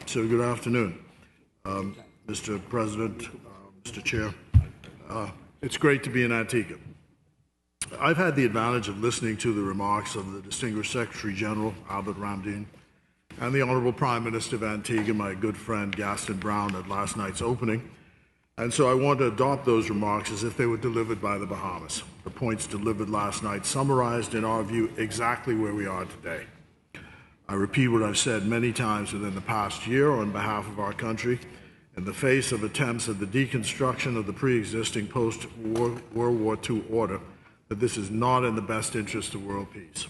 So good afternoon, Mr. President, Mr. Chair. It's great to be in Antigua. I've had the advantage of listening to the remarks of the distinguished Secretary General, Albert Ramdin, and the Honorable Prime Minister of Antigua, my good friend Gaston Brown, at last night's opening. And so I want to adopt those remarks as if they were delivered by the Bahamas. The points delivered last night summarized, in our view, exactly where we are today. I repeat what I've said many times within the past year on behalf of our country. In the face of attempts at the deconstruction of the pre-existing post-World War II order, that this is not in the best interest of world peace.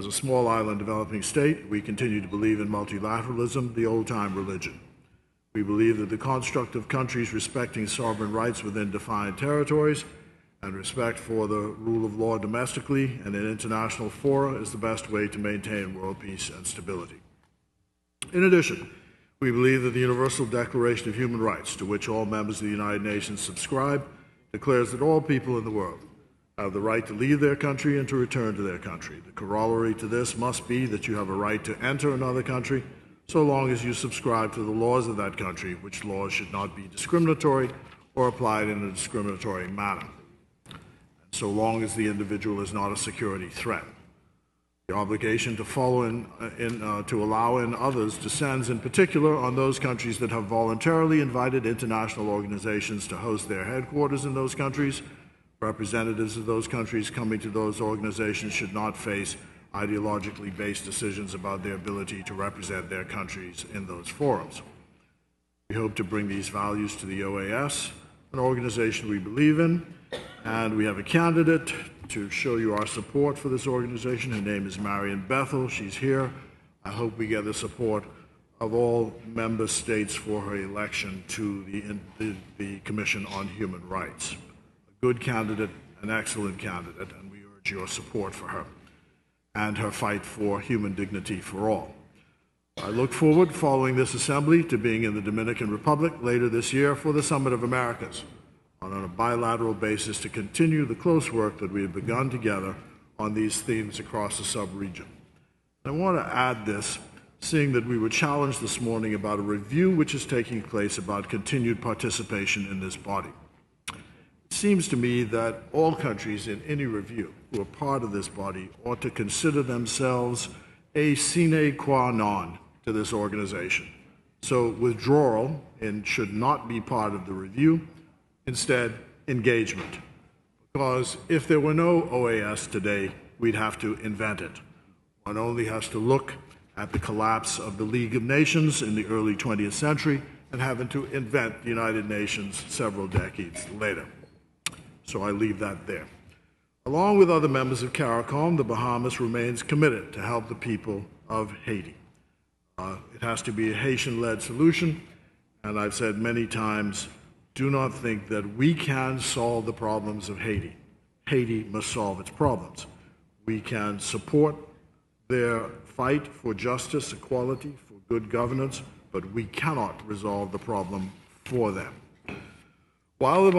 As a small island developing state, we continue to believe in multilateralism, the old-time religion. We believe that the construct of countries respecting sovereign rights within defined territories and respect for the rule of law domestically and in international fora is the best way to maintain world peace and stability. In addition, we believe that the Universal Declaration of Human Rights, to which all members of the United Nations subscribe, declares that all people in the world have the right to leave their country and to return to their country. The corollary to this must be that you have a right to enter another country so long as you subscribe to the laws of that country, which laws should not be discriminatory or applied in a discriminatory manner, and so long as the individual is not a security threat. The obligation to to allow in others descends in particular on those countries that have voluntarily invited international organizations to host their headquarters in those countries. Representatives of those countries coming to those organizations should not face ideologically based decisions about their ability to represent their countries in those forums. We hope to bring these values to the OAS, an organization we believe in, and we have a candidate to show you our support for this organization. Her name is Marion Bethel. She's here. I hope we get the support of all member states for her election to the Commission on Human Rights. A good candidate, an excellent candidate, and we urge your support for her and her fight for human dignity for all. I look forward, following this assembly, to being in the Dominican Republic later this year for the Summit of Americas, on a bilateral basis to continue the close work that we have begun together on these themes across the sub-region. I want to add this, seeing that we were challenged this morning about a review which is taking place about continued participation in this body. It seems to me that all countries in any review who are part of this body ought to consider themselves a sine qua non to this organization. So withdrawal should not be part of the review. Instead, engagement. Because if there were no OAS today, we'd have to invent it. One only has to look at the collapse of the League of Nations in the early 20th century and having to invent the United Nations several decades later. So I leave that there. Along with other members of CARICOM, the Bahamas remains committed to help the people of Haiti. It has to be a Haitian-led solution, and I've said many times, do not think that we can solve the problems of Haiti. Haiti must solve its problems. We can support their fight for justice, equality, for good governance, but we cannot resolve the problem for them. While the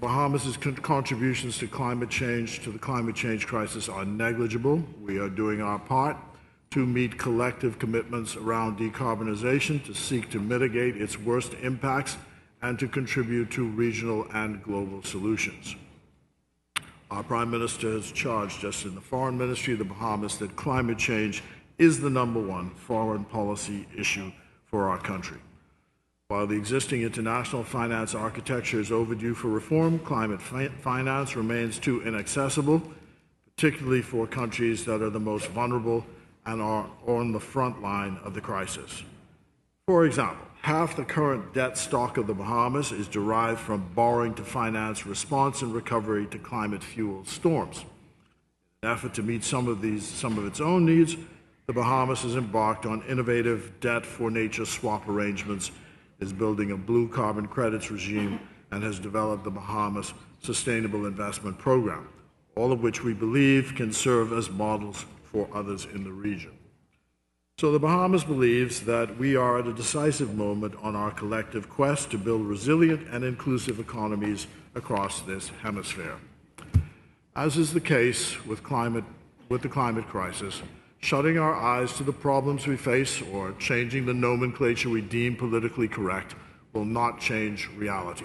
Bahamas' contributions to the climate change crisis are negligible, we are doing our part to meet collective commitments around decarbonization, to seek to mitigate its worst impacts, and to contribute to regional and global solutions. Our Prime Minister has charged us in the Foreign Ministry of the Bahamas that climate change is the #1 foreign policy issue for our country. While the existing international finance architecture is overdue for reform, climate finance remains too inaccessible, particularly for countries that are the most vulnerable and are on the front line of the crisis. For example, half the current debt stock of the Bahamas is derived from borrowing to finance response and recovery to climate-fueled storms. In an effort to meet some of its own needs, the Bahamas has embarked on innovative debt-for-nature swap arrangements, is building a blue carbon credits regime, and has developed the Bahamas Sustainable Investment Program, all of which we believe can serve as models for others in the region. So the Bahamas believes that we are at a decisive moment on our collective quest to build resilient and inclusive economies across this hemisphere. As is the case with the climate crisis, shutting our eyes to the problems we face or changing the nomenclature we deem politically correct will not change reality.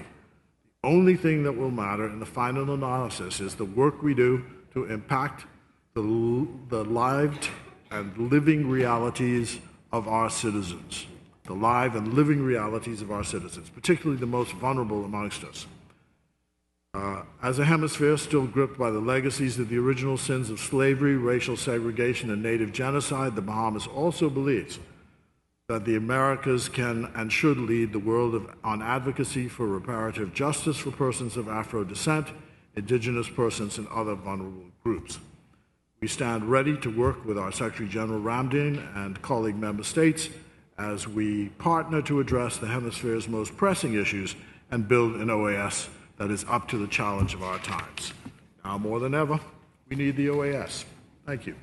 The only thing that will matter in the final analysis is the work we do to impact the lived and living realities of our citizens. The live and living realities of our citizens, particularly the most vulnerable amongst us. As a hemisphere still gripped by the legacies of the original sins of slavery, racial segregation, and native genocide, the Bahamas also believes that the Americas can and should lead the world on advocacy for reparative justice for persons of Afro descent, indigenous persons, and other vulnerable groups. We stand ready to work with our Secretary General Ramdin and colleague member states as we partner to address the hemisphere's most pressing issues and build an OAS that is up to the challenge of our times. Now more than ever, we need the OAS. Thank you.